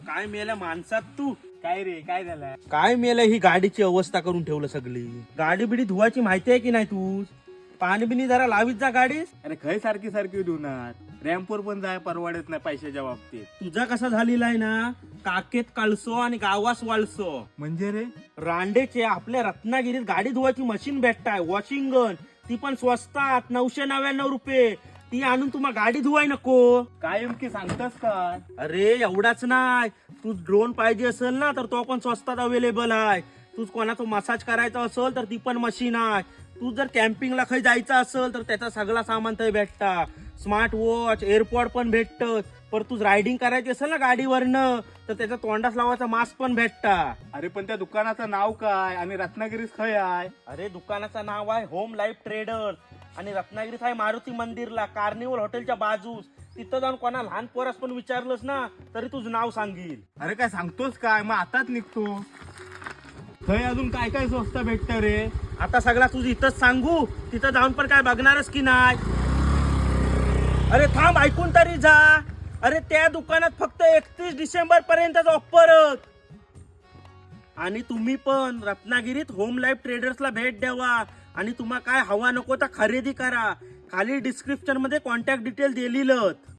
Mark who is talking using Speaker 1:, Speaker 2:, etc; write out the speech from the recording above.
Speaker 1: काय मेल्या माणसात तू?
Speaker 2: काय रे, काय झालं?
Speaker 1: काय मेलं ही गाडीची अवस्था करून ठेवलं सगळी. गाडी बिडी धुवायची माहिती आहे की नाही तू? पाणी बिनी जरा लावीत जा गाडीस.
Speaker 2: अरे खय सारखी सारखी धुणार, रॅम्पवर पण जाय परवडत नाही पैशाच्या बाबतीत.
Speaker 1: तुझा कसा झालेला आहे ना, काकेत कळसो आणि गावास वाळसो.
Speaker 2: म्हणजे रे,
Speaker 1: रांडेचे आपल्या रत्नागिरीत गाडी धुवायची मशीन भेटताय, वॉशिंग गन. ती पण स्वस्तात 999 रुपये. ती आणून तुम्हाला गाडी धुवाय नको.
Speaker 2: कायम की सांगतास काय?
Speaker 1: अरे एवढाच नाही, तू ड्रोन पाहिजे असेल ना तर तो पण स्वस्तात अवेलेबल आहे. तू कोणाचा मसाज करायचा असेल तर ती पण मशीन आहे. तू जर कॅम्पिंगला खाई जायचं असेल तर त्याचा सगळा सामान ते भेटता. स्मार्ट वॉच, एअरपॉड पण भेटत. पर तू रायडिंग करायची असेल ना गाडीवरनं तर त्याचा तोंडास लावायचा मास्क पण भेटता.
Speaker 2: अरे पण त्या दुकानाचं नाव काय आणि रत्नागिरीत खय आहे?
Speaker 1: अरे दुकानाचं नाव आहे होम लाईफ ट्रेडर्स आणि रत्नागिरीत आहे मारुती मंदिरला, कार्निवल हॉटेलच्या बाजूस. तिथं जाऊन कोणा लहान पोरास पण विचारलंस ना तरी तुझं नाव सांगील.
Speaker 2: अरे काय सांगतोस काय? मग आताच निघतो. खय अजून काय काय स्वस्त भेटत रे?
Speaker 1: आता सगळा तुझं इथंच सांगू, तिथं जाऊन पण काय बघणारच की नाही? अरे थांब, ऐकून तरी जा. अरे त्या दुकानात फक्त 31 डिसेंबर पर्यंतच ऑफर. आणि तुम्ही पण रत्नागिरीत होम लाईफ ट्रेडर्सला भेट द्यावा आणि तुम्हाला काय हवा नको तर खरेदी करा. खाली डिस्क्रिप्शन मध्ये कॉन्टॅक्ट डिटेल दिलेलं.